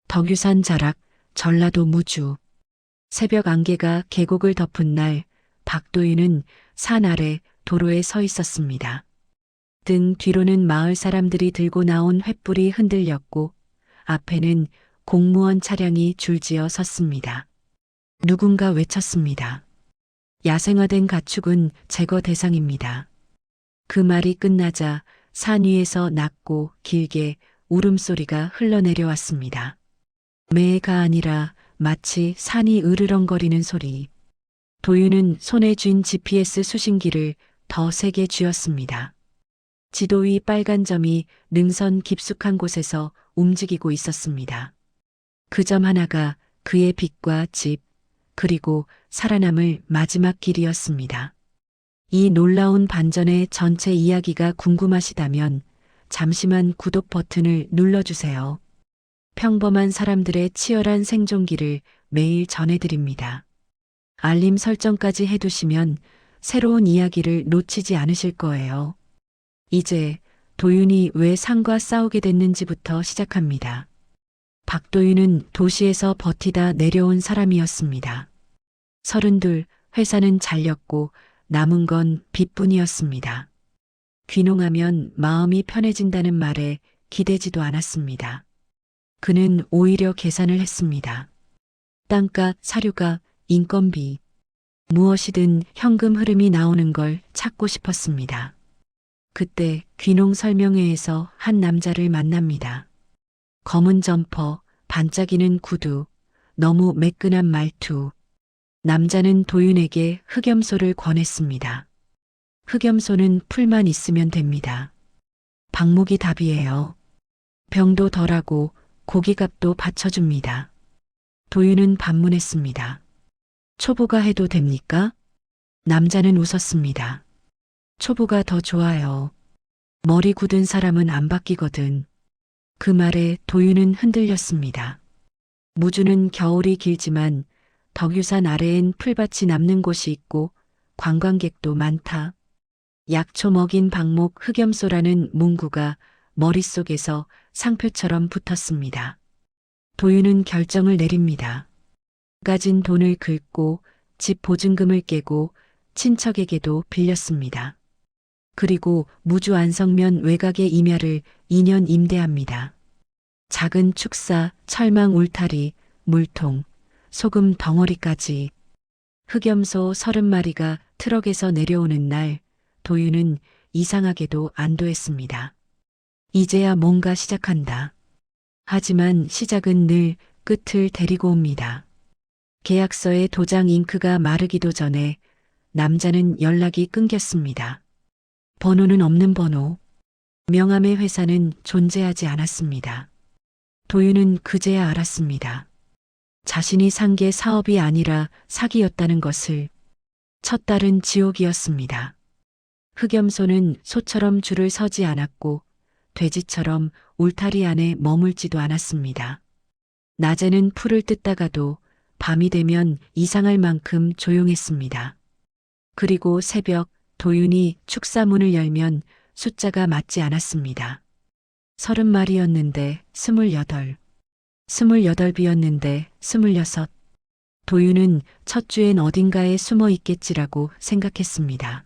덕유산 자락, 전라도 무주. 새벽 안개가 계곡을 덮은 날, 박도윤은 산 아래 도로에 서 있었습니다. 등 뒤로는 마을 사람들이 들고 나온 횃불이 흔들렸고, 앞에는 공무원 차량이 줄지어 섰습니다. 누군가 외쳤습니다. 야생화된 가축은 제거 대상입니다. 그 말이 끝나자 산 위에서 낮고 길게 울음소리가 흘러내려왔습니다. 매가 아니라 마치 산이 으르렁거리는 소리. 도윤은 손에 쥔 GPS 수신기를 더 세게 쥐었습니다. 지도 위 빨간 점이 능선 깊숙한 곳에서 움직이고 있었습니다. 그 점 하나가 그의 빛과 집, 그리고 살아남을 마지막 길이었습니다. 이 놀라운 반전의 전체 이야기가 궁금하시다면 잠시만 구독 버튼을 눌러주세요. 평범한 사람들의 치열한 생존기를 매일 전해드립니다. 알림 설정까지 해두시면 새로운 이야기를 놓치지 않으실 거예요. 이제 도윤이 왜 산과 싸우게 됐는지부터 시작합니다. 박도윤은 도시에서 버티다 내려온 사람이었습니다. 32, 회사는 잘렸고 남은 건 빚뿐이었습니다. 귀농하면 마음이 편해진다는 말에 기대지도 않았습니다. 그는 오히려 계산을 했습니다. 땅값, 사료가, 인건비, 무엇이든 현금 흐름이 나오는 걸 찾고 싶었습니다. 그때 귀농 설명회에서 한 남자를 만납니다. 검은 점퍼, 반짝이는 구두, 너무 매끈한 말투. 남자는 도윤에게 흑염소를 권했습니다. 흑염소는 풀만 있으면 됩니다. 방목이 답이에요. 병도 덜하고 고기값도 받쳐줍니다. 도윤은 반문했습니다. 초보가 해도 됩니까? 남자는 웃었습니다. 초보가 더 좋아요. 머리 굳은 사람은 안 바뀌거든. 그 말에 도윤은 흔들렸습니다. 무주는 겨울이 길지만 덕유산 아래엔 풀밭이 남는 곳이 있고 관광객도 많다. 약초 먹인 방목 흑염소라는 문구가 머릿속에서 상표처럼 붙었습니다. 도윤은 결정을 내립니다. 가진 돈을 긁고 집 보증금을 깨고 친척에게도 빌렸습니다. 그리고 무주 안성면 외곽의 임야를 2년 임대합니다. 작은 축사, 철망 울타리, 물통, 소금 덩어리까지. 흑염소 30마리가 트럭에서 내려오는 날 도윤은 이상하게도 안도했습니다. 이제야 뭔가 시작한다. 하지만 시작은 늘 끝을 데리고 옵니다. 계약서의 도장 잉크가 마르기도 전에 남자는 연락이 끊겼습니다. 번호는 없는 번호. 명함의 회사는 존재하지 않았습니다. 도윤은 그제야 알았습니다. 자신이 산 게 사업이 아니라 사기였다는 것을. 첫 달은 지옥이었습니다. 흑염소는 소처럼 줄을 서지 않았고 돼지처럼 울타리 안에 머물지도 않았습니다. 낮에는 풀을 뜯다가도 밤이 되면 이상할 만큼 조용했습니다. 그리고 새벽 도윤이 축사문을 열면 숫자가 맞지 않았습니다. 30마리였는데 28, 28비였는데 26. 도윤은 첫 주엔 어딘가에 숨어 있겠지라고 생각했습니다.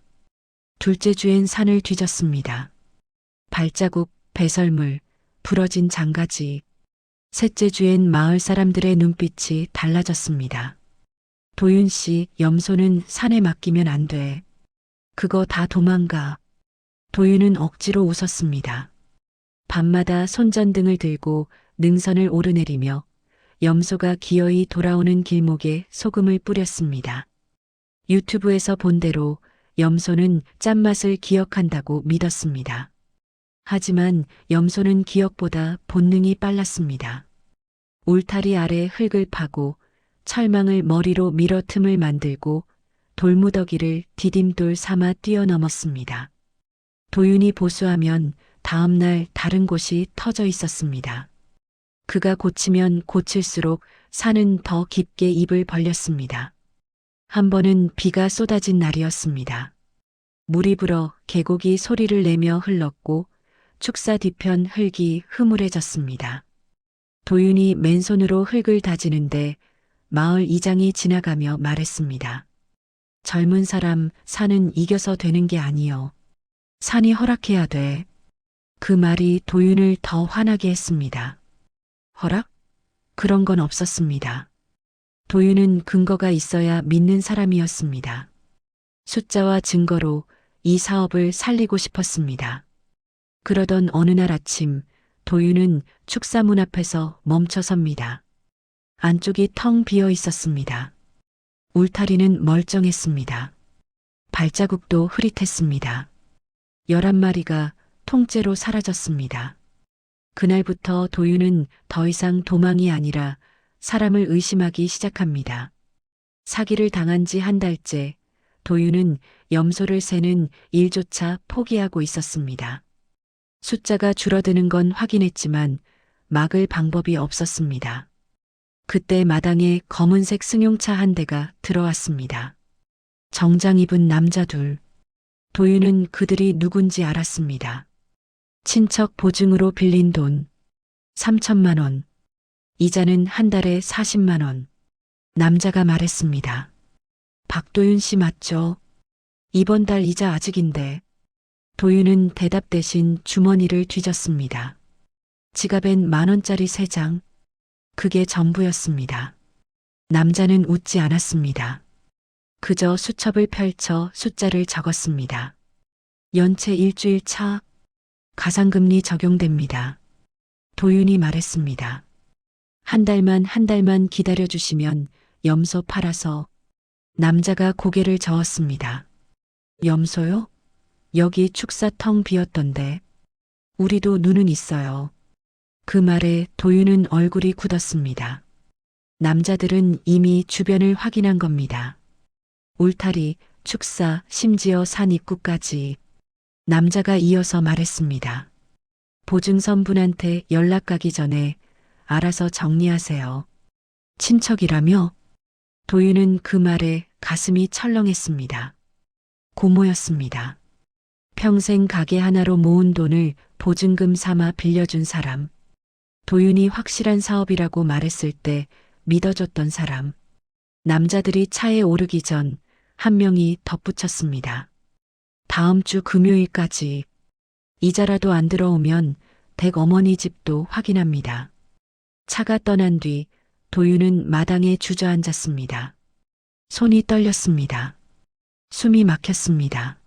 둘째 주엔 산을 뒤졌습니다. 발자국, 배설물, 부러진 장가지. 셋째 주엔 마을 사람들의 눈빛이 달라졌습니다. 도윤 씨, 염소는 산에 맡기면 안 돼. 그거 다 도망가. 도윤은 억지로 웃었습니다. 밤마다 손전등을 들고 능선을 오르내리며 염소가 기어이 돌아오는 길목에 소금을 뿌렸습니다. 유튜브에서 본 대로 염소는 짠맛을 기억한다고 믿었습니다. 하지만 염소는 기억보다 본능이 빨랐습니다. 울타리 아래 흙을 파고 철망을 머리로 밀어 틈을 만들고 돌무더기를 디딤돌 삼아 뛰어넘었습니다. 도윤이 보수하면 다음 날 다른 곳이 터져 있었습니다. 그가 고치면 고칠수록 산은 더 깊게 입을 벌렸습니다. 한 번은 비가 쏟아진 날이었습니다. 물이 불어 계곡이 소리를 내며 흘렀고 축사 뒤편 흙이 흐물해졌습니다. 도윤이 맨손으로 흙을 다지는데 마을 이장이 지나가며 말했습니다. 젊은 사람 산은 이겨서 되는 게 아니여. 산이 허락해야 돼. 그 말이 도윤을 더 화나게 했습니다. 허락? 그런 건 없었습니다. 도윤은 근거가 있어야 믿는 사람이었습니다. 숫자와 증거로 이 사업을 살리고 싶었습니다. 그러던 어느 날 아침 도윤은 축사문 앞에서 멈춰섭니다. 안쪽이 텅 비어 있었습니다. 울타리는 멀쩡했습니다. 발자국도 흐릿했습니다. 11마리가 통째로 사라졌습니다. 그날부터 도윤은 더 이상 도망이 아니라 사람을 의심하기 시작합니다. 사기를 당한 지 한 달째 도윤은 염소를 세는 일조차 포기하고 있었습니다. 숫자가 줄어드는 건 확인했지만 막을 방법이 없었습니다. 그때 마당에 검은색 승용차 한 대가 들어왔습니다. 정장 입은 남자 둘. 도윤은 그들이 누군지 알았습니다. 친척 보증으로 빌린 돈 3천만 원. 이자는 한 달에 40만 원. 남자가 말했습니다. 박도윤 씨 맞죠? 이번 달 이자 아직인데. 도윤은 대답 대신 주머니를 뒤졌습니다. 지갑엔 10,000원짜리 3장. 그게 전부였습니다. 남자는 웃지 않았습니다. 그저 수첩을 펼쳐 숫자를 적었습니다. 연체 일주일 차. 가상금리 적용됩니다. 도윤이 말했습니다. 한 달만 기다려주시면 염소 팔아서. 남자가 고개를 저었습니다. 염소요? 여기 축사 텅 비었던데. 우리도 눈은 있어요. 그 말에 도윤은 얼굴이 굳었습니다. 남자들은 이미 주변을 확인한 겁니다. 울타리, 축사, 심지어 산 입구까지. 남자가 이어서 말했습니다. 보증선 분한테 연락 가기 전에 알아서 정리하세요. 친척이라며? 도윤은 그 말에 가슴이 철렁했습니다. 고모였습니다. 평생 가게 하나로 모은 돈을 보증금 삼아 빌려준 사람. 도윤이 확실한 사업이라고 말했을 때 믿어줬던 사람. 남자들이 차에 오르기 전 한 명이 덧붙였습니다. 다음 주 금요일까지. 이자라도 안 들어오면 댁 어머니 집도 확인합니다. 차가 떠난 뒤 도윤은 마당에 주저앉았습니다. 손이 떨렸습니다. 숨이 막혔습니다.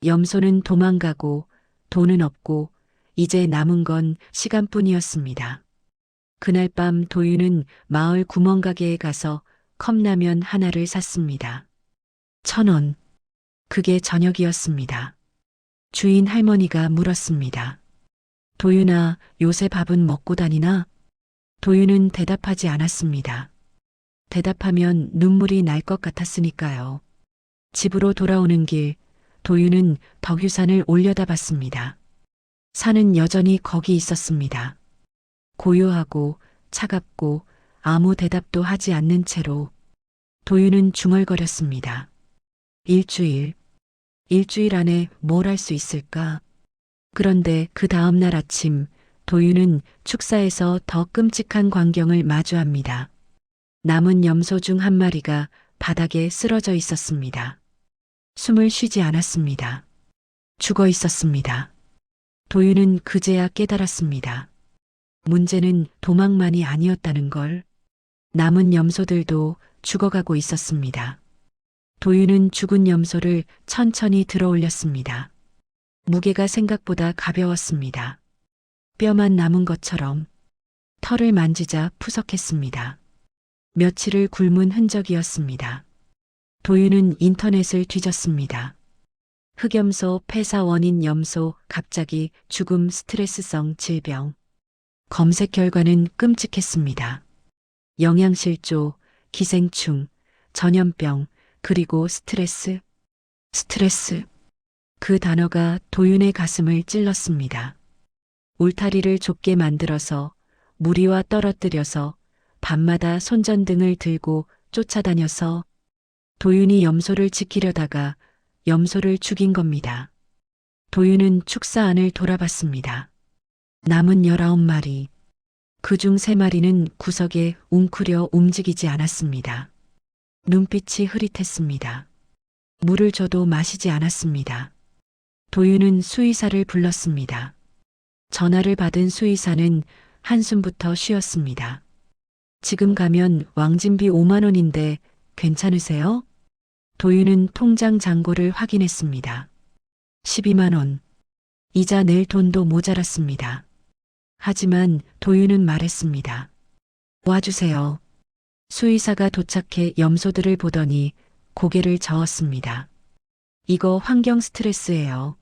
염소는 도망가고 돈은 없고 이제 남은 건 시간뿐이었습니다. 그날 밤 도윤은 마을 구멍가게에 가서 컵라면 하나를 샀습니다. 1,000원. 그게 저녁이었습니다. 주인 할머니가 물었습니다. 도윤아, 요새 밥은 먹고 다니나? 도윤은 대답하지 않았습니다. 대답하면 눈물이 날 것 같았으니까요. 집으로 돌아오는 길, 도윤은 덕유산을 올려다봤습니다. 산은 여전히 거기 있었습니다. 고요하고 차갑고 아무 대답도 하지 않는 채로. 도윤은 중얼거렸습니다. 일주일 안에 뭘 할 수 있을까? 그런데 그 다음 날 아침 도윤은 축사에서 더 끔찍한 광경을 마주합니다. 남은 염소 중 한 마리가 바닥에 쓰러져 있었습니다. 숨을 쉬지 않았습니다. 죽어 있었습니다. 도윤은 그제야 깨달았습니다. 문제는 도망만이 아니었다는 걸. 남은 염소들도 죽어가고 있었습니다. 도윤은 죽은 염소를 천천히 들어 올렸습니다. 무게가 생각보다 가벼웠습니다. 뼈만 남은 것처럼. 털을 만지자 푸석했습니다. 며칠을 굶은 흔적이었습니다. 도윤은 인터넷을 뒤졌습니다. 흑염소 폐사 원인 염소 갑자기 죽음 스트레스성 질병. 검색 결과는 끔찍했습니다. 영양실조, 기생충, 전염병, 그리고 스트레스. 그 단어가 도윤의 가슴을 찔렀습니다. 울타리를 좁게 만들어서 무리와 떨어뜨려서 밤마다 손전등을 들고 쫓아다녀서 도윤이 염소를 지키려다가 염소를 죽인 겁니다. 도윤은 축사 안을 돌아봤습니다. 남은 19마리. 그중 3마리는 구석에 웅크려 움직이지 않았습니다. 눈빛이 흐릿했습니다. 물을 줘도 마시지 않았습니다. 도윤은 수의사를 불렀습니다. 전화를 받은 수의사는 한숨부터 쉬었습니다. 지금 가면 왕진비 5만 원인데 괜찮으세요? 도윤은 통장 잔고를 확인했습니다. 12만 원. 이자 낼 돈도 모자랐습니다. 하지만 도윤은 말했습니다. 와주세요. 수의사가 도착해 염소들을 보더니 고개를 저었습니다. 이거 환경 스트레스예요.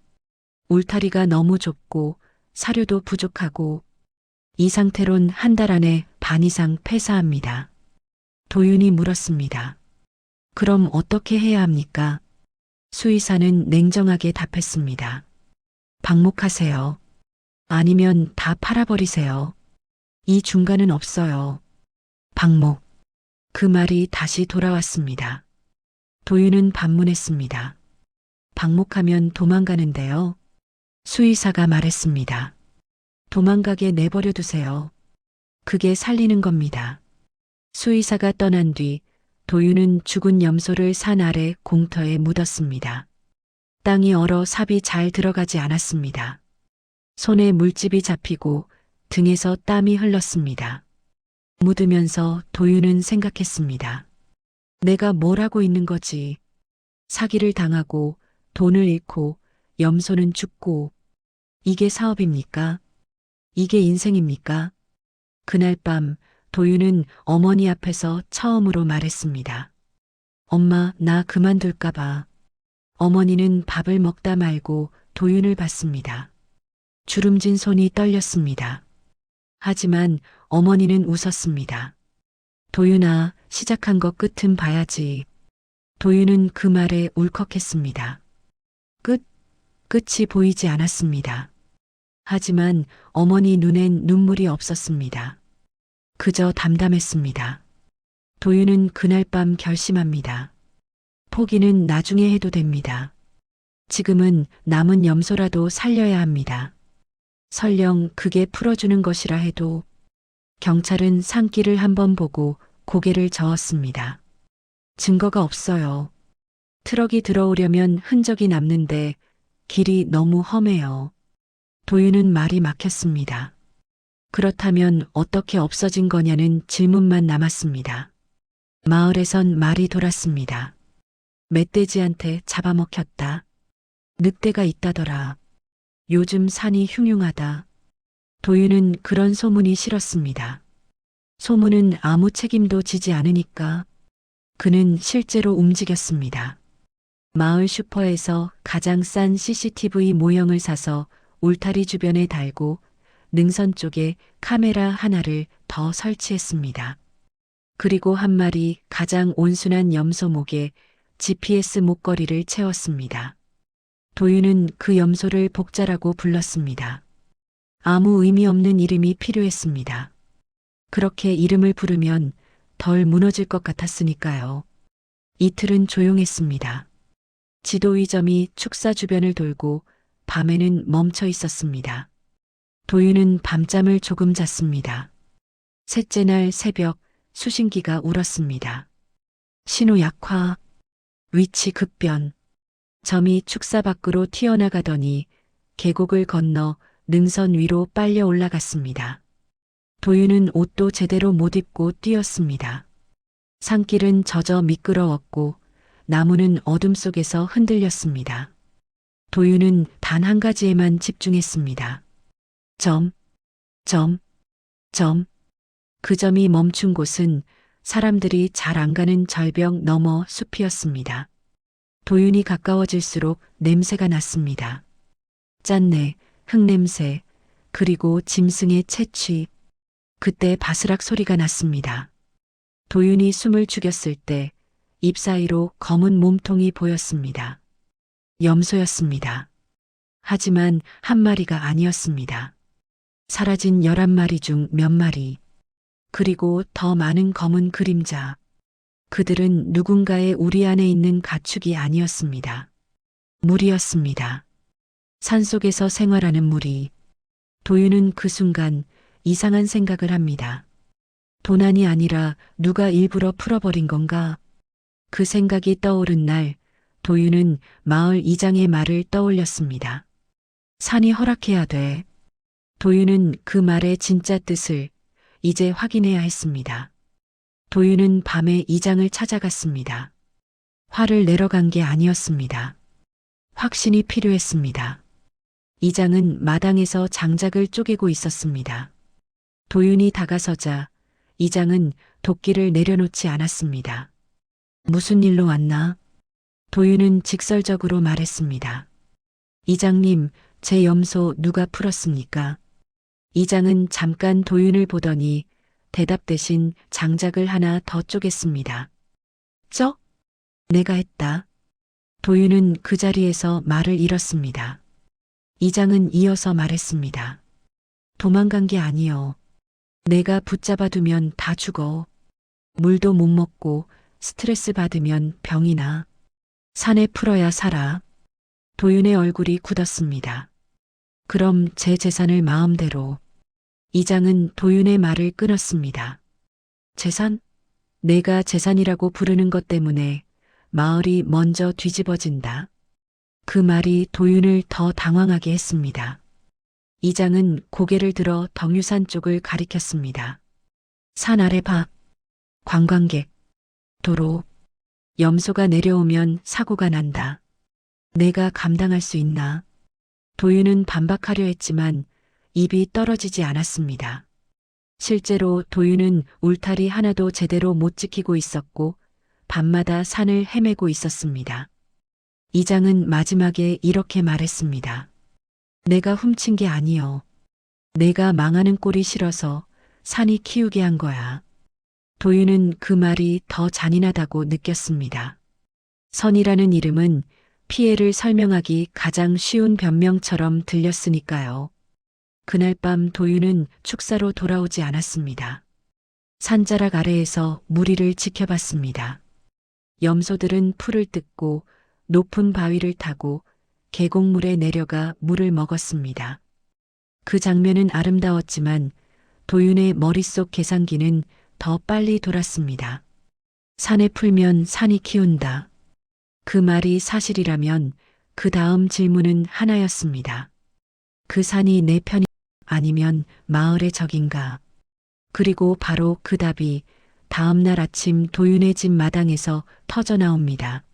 울타리가 너무 좁고 사료도 부족하고 이 상태론 한 달 안에 반 이상 폐사합니다. 도윤이 물었습니다. 그럼 어떻게 해야 합니까? 수의사는 냉정하게 답했습니다. 방목하세요. 아니면 다 팔아버리세요. 이 중간은 없어요. 방목. 그 말이 다시 돌아왔습니다. 도윤은 반문했습니다. 방목하면 도망가는데요. 수의사가 말했습니다. 도망가게 내버려 두세요. 그게 살리는 겁니다. 수의사가 떠난 뒤 도윤은 죽은 염소를 산 아래 공터에 묻었습니다. 땅이 얼어 삽이 잘 들어가지 않았습니다. 손에 물집이 잡히고 등에서 땀이 흘렀습니다. 묻으면서 도윤은 생각했습니다. 내가 뭘 하고 있는 거지? 사기를 당하고 돈을 잃고 염소는 죽고 이게 사업입니까? 이게 인생입니까? 그날 밤 도윤은 어머니 앞에서 처음으로 말했습니다. 엄마, 나 그만둘까 봐. 어머니는 밥을 먹다 말고 도윤을 봤습니다. 주름진 손이 떨렸습니다. 하지만 어머니는 웃었습니다. 도윤아, 시작한 거 끝은 봐야지. 도윤은 그 말에 울컥했습니다. 끝이 보이지 않았습니다. 하지만 어머니 눈엔 눈물이 없었습니다. 그저 담담했습니다. 도윤은 그날 밤 결심합니다. 포기는 나중에 해도 됩니다. 지금은 남은 염소라도 살려야 합니다. 설령 그게 풀어주는 것이라 해도. 경찰은 산길을 한번 보고 고개를 저었습니다. 증거가 없어요. 트럭이 들어오려면 흔적이 남는데 길이 너무 험해요. 도윤은 말이 막혔습니다. 그렇다면 어떻게 없어진 거냐는 질문만 남았습니다. 마을에선 말이 돌았습니다. 멧돼지한테 잡아먹혔다. 늑대가 있다더라. 요즘 산이 흉흉하다. 도윤은 그런 소문이 싫었습니다. 소문은 아무 책임도 지지 않으니까. 그는 실제로 움직였습니다. 마을 슈퍼에서 가장 싼 CCTV 모형을 사서 울타리 주변에 달고 능선 쪽에 카메라 하나를 더 설치했습니다. 그리고 한 마리 가장 온순한 염소 목에 GPS 목걸이를 채웠습니다. 도윤은 그 염소를 복자라고 불렀습니다. 아무 의미 없는 이름이 필요했습니다. 그렇게 이름을 부르면 덜 무너질 것 같았으니까요. 이틀은 조용했습니다. 지도위점이 축사 주변을 돌고 밤에는 멈춰 있었습니다. 도윤은 밤잠을 조금 잤습니다. 셋째 날 새벽 수신기가 울었습니다. 신호 약화, 위치 급변. 점이 축사 밖으로 튀어나가더니 계곡을 건너 능선 위로 빨려 올라갔습니다. 도윤은 옷도 제대로 못 입고 뛰었습니다. 산길은 젖어 미끄러웠고 나무는 어둠 속에서 흔들렸습니다. 도윤은 단 한 가지에만 집중했습니다. 점. 그 점이 멈춘 곳은 사람들이 잘 안 가는 절벽 너머 숲이었습니다. 도윤이 가까워질수록 냄새가 났습니다. 짠내, 흙냄새, 그리고 짐승의 채취. 그때 바스락 소리가 났습니다. 도윤이 숨을 죽였을 때 입 사이로 검은 몸통이 보였습니다. 염소였습니다. 하지만 한 마리가 아니었습니다. 사라진 11마리 중 몇 마리. 그리고 더 많은 검은 그림자. 그들은 누군가의 우리 안에 있는 가축이 아니었습니다. 물이었습니다. 산속에서 생활하는 무리. 도윤은 그 순간 이상한 생각을 합니다. 도난이 아니라 누가 일부러 풀어버린 건가? 그 생각이 떠오른 날, 도윤은 마을 이장의 말을 떠올렸습니다. 산이 허락해야 돼. 도윤은 그 말의 진짜 뜻을 이제 확인해야 했습니다. 도윤은 밤에 이장을 찾아갔습니다. 화를 내러 간 게 아니었습니다. 확신이 필요했습니다. 이장은 마당에서 장작을 쪼개고 있었습니다. 도윤이 다가서자 이장은 도끼를 내려놓지 않았습니다. 무슨 일로 왔나? 도윤은 직설적으로 말했습니다. 이장님, 제 염소 누가 풀었습니까? 이장은 잠깐 도윤을 보더니 대답 대신 장작을 하나 더 쪼갰습니다. 내가 했다. 도윤은 그 자리에서 말을 잃었습니다. 이장은 이어서 말했습니다. 도망간 게 아니여. 내가 붙잡아두면 다 죽어. 물도 못 먹고 스트레스 받으면 병이 나. 산에 풀어야 살아. 도윤의 얼굴이 굳었습니다. 그럼 제 재산을 마음대로. 이장은 도윤의 말을 끊었습니다. 재산? 내가 재산이라고 부르는 것 때문에 마을이 먼저 뒤집어진다. 그 말이 도윤을 더 당황하게 했습니다. 이장은 고개를 들어 덕유산 쪽을 가리켰습니다. 산 아래 봐. 관광객. 도로. 염소가 내려오면 사고가 난다. 내가 감당할 수 있나? 도윤은 반박하려 했지만 입이 떨어지지 않았습니다. 실제로 도윤은 울타리 하나도 제대로 못 지키고 있었고 밤마다 산을 헤매고 있었습니다. 이장은 마지막에 이렇게 말했습니다. 내가 훔친 게 아니여. 내가 망하는 꼴이 싫어서 산이 키우게 한 거야. 도윤은 그 말이 더 잔인하다고 느꼈습니다. 선이라는 이름은 피해를 설명하기 가장 쉬운 변명처럼 들렸으니까요. 그날 밤 도윤은 축사로 돌아오지 않았습니다. 산자락 아래에서 무리를 지켜봤습니다. 염소들은 풀을 뜯고 높은 바위를 타고 계곡물에 내려가 물을 먹었습니다. 그 장면은 아름다웠지만 도윤의 머릿속 계산기는 더 빨리 돌았습니다. 산에 풀면 산이 키운다. 그 말이 사실이라면 그 다음 질문은 하나였습니다. 그 산이 내 편이 아니면 마을의 적인가? 그리고 바로 그 답이 다음 날 아침 도윤의 집 마당에서 터져 나옵니다.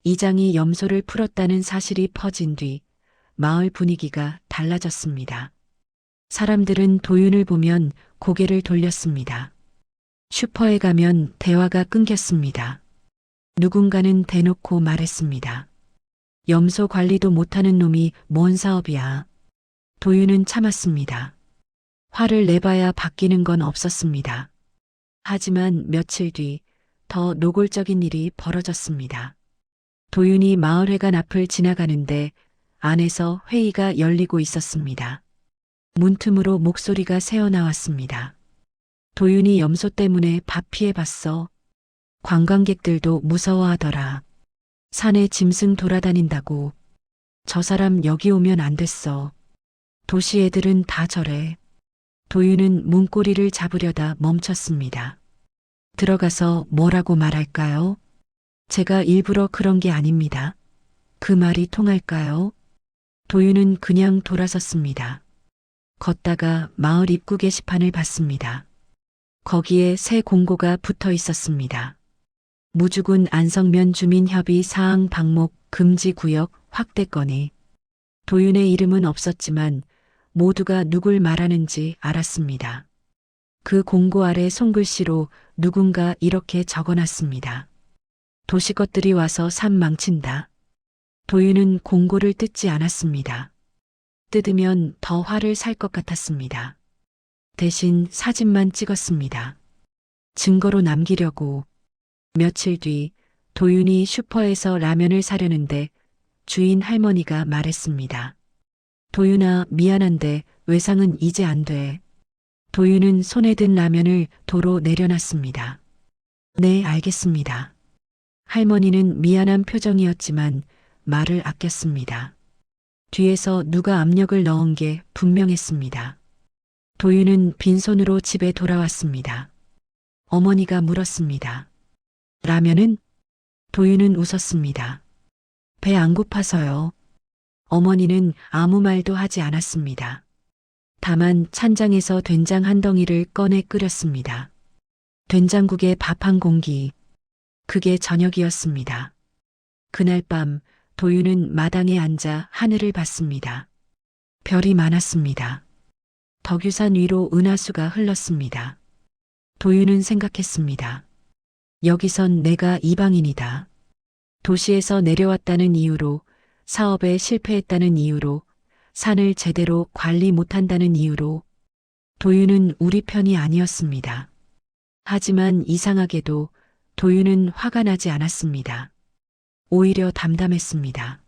이장이 염소를 풀었다는 사실이 퍼진 뒤 마을 분위기가 달라졌습니다. 사람들은 도윤을 보면 고개를 돌렸습니다. 슈퍼에 가면 대화가 끊겼습니다. 누군가는 대놓고 말했습니다. 염소 관리도 못하는 놈이 뭔 사업이야. 도윤은 참았습니다. 화를 내봐야 바뀌는 건 없었습니다. 하지만 며칠 뒤 더 노골적인 일이 벌어졌습니다. 도윤이 마을회관 앞을 지나가는데 안에서 회의가 열리고 있었습니다. 문틈으로 목소리가 새어나왔습니다. 도윤이 염소 때문에 밥 피해봤어. 관광객들도 무서워하더라. 산에 짐승 돌아다닌다고. 저 사람 여기 오면 안 됐어. 도시 애들은 다 저래. 도윤은 문고리를 잡으려다 멈췄습니다. 들어가서 뭐라고 말할까요? 제가 일부러 그런 게 아닙니다. 그 말이 통할까요? 도윤은 그냥 돌아섰습니다. 걷다가 마을 입구 게시판을 봤습니다. 거기에 새 공고가 붙어 있었습니다. 무주군 안성면 주민협의 사항 방목 금지 구역 확대 건의. 도윤의 이름은 없었지만 모두가 누굴 말하는지 알았습니다. 그 공고 아래 손글씨로 누군가 이렇게 적어놨습니다. 도시 것들이 와서 산 망친다. 도윤은 공고를 뜯지 않았습니다. 뜯으면 더 화를 살 것 같았습니다. 대신 사진만 찍었습니다. 증거로 남기려고. 며칠 뒤 도윤이 슈퍼에서 라면을 사려는데 주인 할머니가 말했습니다. 도윤아, 미안한데 외상은 이제 안 돼. 도윤은 손에 든 라면을 도로 내려놨습니다. 네, 알겠습니다. 할머니는 미안한 표정이었지만 말을 아꼈습니다. 뒤에서 누가 압력을 넣은 게 분명했습니다. 도윤은 빈손으로 집에 돌아왔습니다. 어머니가 물었습니다. 라면은? 도윤은 웃었습니다. 배 안 고파서요. 어머니는 아무 말도 하지 않았습니다. 다만 찬장에서 된장 한 덩이를 꺼내 끓였습니다. 된장국에 밥 한 공기. 그게 저녁이었습니다. 그날 밤 도윤은 마당에 앉아 하늘을 봤습니다. 별이 많았습니다. 덕유산 위로 은하수가 흘렀습니다. 도윤은 생각했습니다. 여기선 내가 이방인이다. 도시에서 내려왔다는 이유로, 사업에 실패했다는 이유로, 산을 제대로 관리 못한다는 이유로 도윤은 우리 편이 아니었습니다. 하지만 이상하게도 도윤은 화가 나지 않았습니다. 오히려 담담했습니다.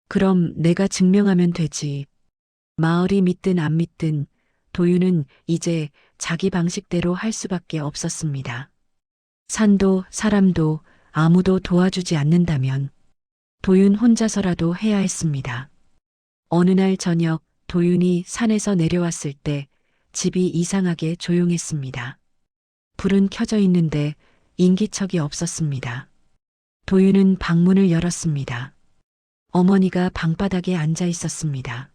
그럼 내가 증명하면 되지. 마을이 믿든 안 믿든 도윤은 이제 자기 방식대로 할 수밖에 없었습니다. 산도 사람도 아무도 도와주지 않는다면 도윤 혼자서라도 해야 했습니다. 어느 날 저녁 도윤이 산에서 내려왔을 때 집이 이상하게 조용했습니다. 불은 켜져 있는데 인기척이 없었습니다. 도윤은 방문을 열었습니다. 어머니가 방바닥에 앉아 있었습니다.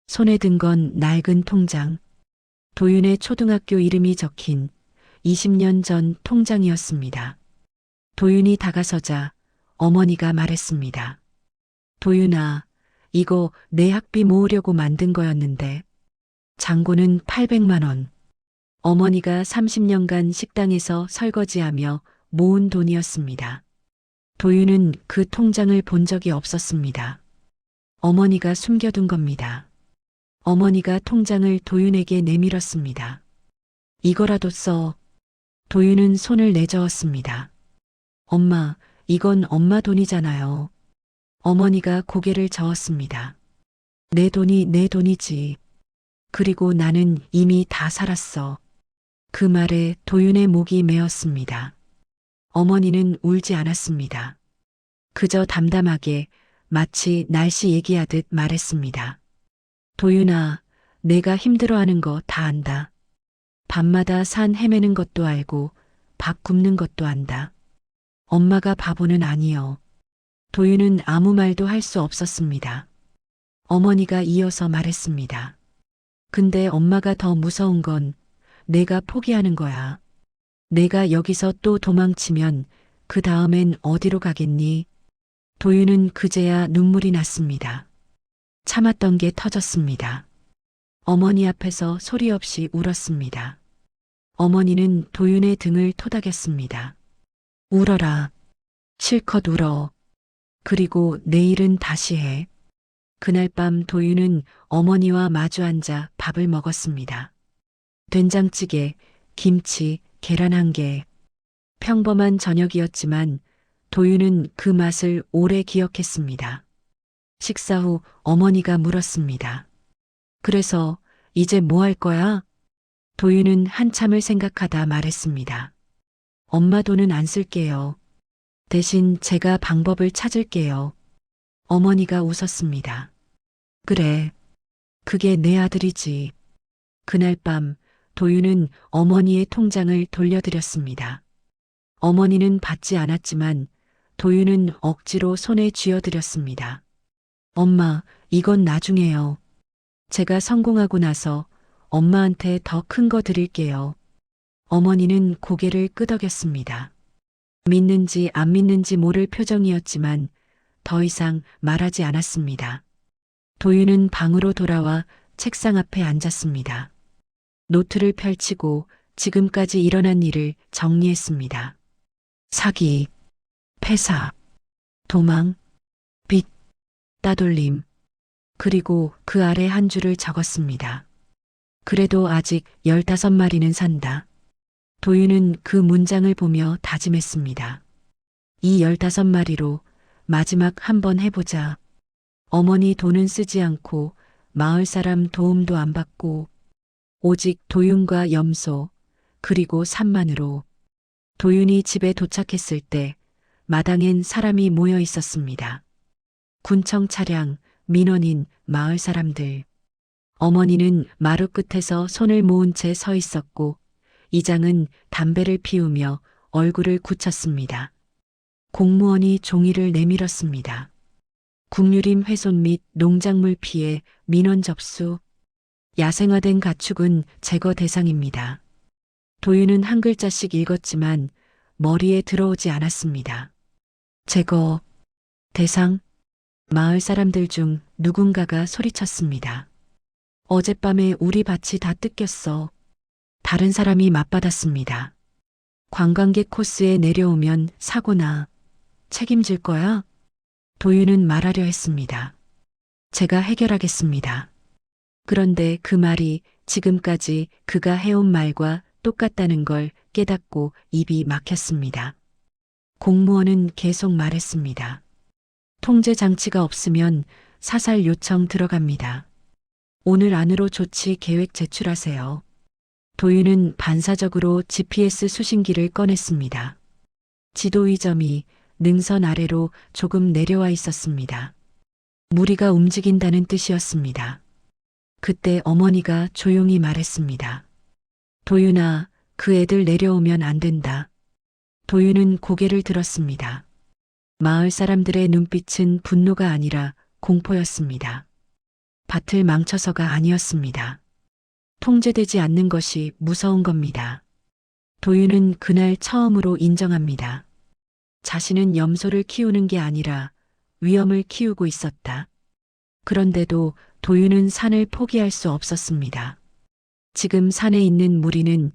손에 든 건 낡은 통장. 도윤의 초등학교 이름이 적힌 20년 전 통장이었습니다. 도윤이 다가서자 어머니가 말했습니다. 도윤아, 이거 내 학비 모으려고 만든 거였는데 잔고는 800만 원. 어머니가 30년간 식당에서 설거지하며 모은 돈이었습니다. 도윤은 그 통장을 본 적이 없었습니다. 어머니가 숨겨둔 겁니다. 어머니가 통장을 도윤에게 내밀었습니다. 이거라도 써. 도윤은 손을 내저었습니다. 엄마, 이건 엄마 돈이잖아요. 어머니가 고개를 저었습니다. 내 돈이 내 돈이지. 그리고 나는 이미 다 살았어. 그 말에 도윤의 목이 메었습니다. 어머니는 울지 않았습니다. 그저 담담하게 마치 날씨 얘기하듯 말했습니다. 도윤아, 내가 힘들어하는 거 다 안다. 밤마다 산 헤매는 것도 알고 밥 굽는 것도 안다. 엄마가 바보는 아니여. 도윤은 아무 말도 할 수 없었습니다. 어머니가 이어서 말했습니다. 근데 엄마가 더 무서운 건 내가 포기하는 거야. 내가 여기서 또 도망치면 그 다음엔 어디로 가겠니? 도윤은 그제야 눈물이 났습니다. 참았던 게 터졌습니다. 어머니 앞에서 소리 없이 울었습니다. 어머니는 도윤의 등을 토닥였습니다. 울어라. 실컷 울어. 그리고 내일은 다시 해. 그날 밤 도윤은 어머니와 마주 앉아 밥을 먹었습니다. 된장찌개, 김치, 계란 한 개. 평범한 저녁이었지만 도윤은 그 맛을 오래 기억했습니다. 식사 후 어머니가 물었습니다. 그래서 이제 뭐 할 거야? 도윤은 한참을 생각하다 말했습니다. 엄마 돈은 안 쓸게요. 대신 제가 방법을 찾을게요. 어머니가 웃었습니다. 그래. 그게 내 아들이지. 그날 밤 도윤은 어머니의 통장을 돌려드렸습니다. 어머니는 받지 않았지만 도윤은 억지로 손에 쥐어드렸습니다. 엄마, 이건 나중에요. 제가 성공하고 나서 엄마한테 더 큰 거 드릴게요. 어머니는 고개를 끄덕였습니다. 믿는지 안 믿는지 모를 표정이었지만 더 이상 말하지 않았습니다. 도윤은 방으로 돌아와 책상 앞에 앉았습니다. 노트를 펼치고 지금까지 일어난 일을 정리했습니다. 사기, 폐사, 도망, 빚, 따돌림, 그리고 그 아래 한 줄을 적었습니다. 그래도 아직 15마리는 산다. 도윤은 그 문장을 보며 다짐했습니다. 이 15마리로 마지막 한 번 해보자. 어머니 돈은 쓰지 않고 마을 사람 도움도 안 받고 오직 도윤과 염소 그리고 산만으로. 도윤이 집에 도착했을 때 마당엔 사람이 모여 있었습니다. 군청 차량, 민원인, 마을 사람들. 어머니는 마루 끝에서 손을 모은 채 서 있었고 이장은 담배를 피우며 얼굴을 굳혔습니다. 공무원이 종이를 내밀었습니다. 국유림 훼손 및 농작물 피해 민원 접수. 야생화된 가축은 제거 대상입니다. 도윤은 한 글자씩 읽었지만 머리에 들어오지 않았습니다. 제거 대상. 마을 사람들 중 누군가가 소리쳤습니다. 어젯밤에 우리 밭이 다 뜯겼어. 다른 사람이 맞받았습니다. 관광객 코스에 내려오면 사고나. 책임질 거야? 도윤은 말하려 했습니다. 제가 해결하겠습니다. 그런데 그 말이 지금까지 그가 해온 말과 똑같다는 걸 깨닫고 입이 막혔습니다. 공무원은 계속 말했습니다. 통제 장치가 없으면 사살 요청 들어갑니다. 오늘 안으로 조치 계획 제출하세요. 도윤은 반사적으로 GPS 수신기를 꺼냈습니다. 지도 위점이 능선 아래로 조금 내려와 있었습니다. 무리가 움직인다는 뜻이었습니다. 그때 어머니가 조용히 말했습니다. 도윤아, 그 애들 내려오면 안 된다. 도윤은 고개를 들었습니다. 마을 사람들의 눈빛은 분노가 아니라 공포였습니다. 밭을 망쳐서가 아니었습니다. 통제되지 않는 것이 무서운 겁니다. 도윤은 그날 처음으로 인정합니다. 자신은 염소를 키우는 게 아니라 위험을 키우고 있었다. 그런데도 도윤은 산을 포기할 수 없었습니다. 지금 산에 있는 무리는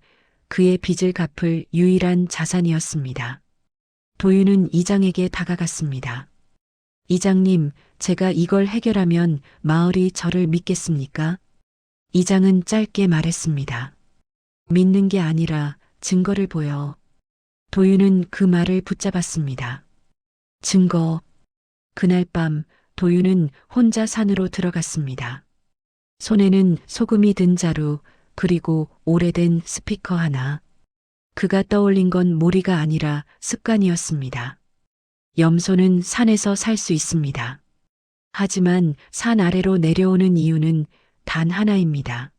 그의 빚을 갚을 유일한 자산이었습니다. 도윤은 이장에게 다가갔습니다. 이장님, 제가 이걸 해결하면 마을이 저를 믿겠습니까? 이장은 짧게 말했습니다. 믿는 게 아니라 증거를 보여. 도윤은 그 말을 붙잡았습니다. 증거. 그날 밤 도윤은 혼자 산으로 들어갔습니다. 손에는 소금이 든 자루, 그리고 오래된 스피커 하나. 그가 떠올린 건 몰이가 아니라 습관이었습니다. 염소는 산에서 살 수 있습니다. 하지만 산 아래로 내려오는 이유는 단 하나입니다.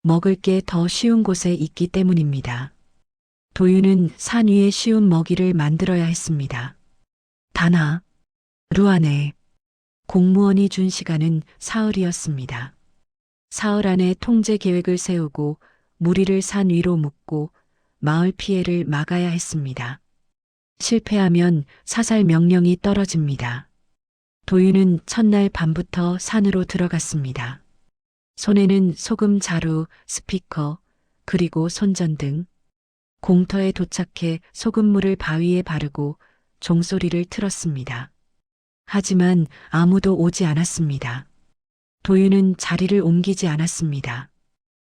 먹을 게 더 쉬운 곳에 있기 때문입니다. 도윤은 산 위에 쉬운 먹이를 만들어야 했습니다. 다나, 루안에. 공무원이 준 시간은 사흘이었습니다. 사흘 안에 통제 계획을 세우고 무리를 산 위로 묶고 마을 피해를 막아야 했습니다. 실패하면 사살 명령이 떨어집니다. 도윤은 첫날 밤부터 산으로 들어갔습니다. 손에는 소금 자루, 스피커, 그리고 손전등. 공터에 도착해 소금물을 바위에 바르고 종소리를 틀었습니다. 하지만 아무도 오지 않았습니다. 도윤은 자리를 옮기지 않았습니다.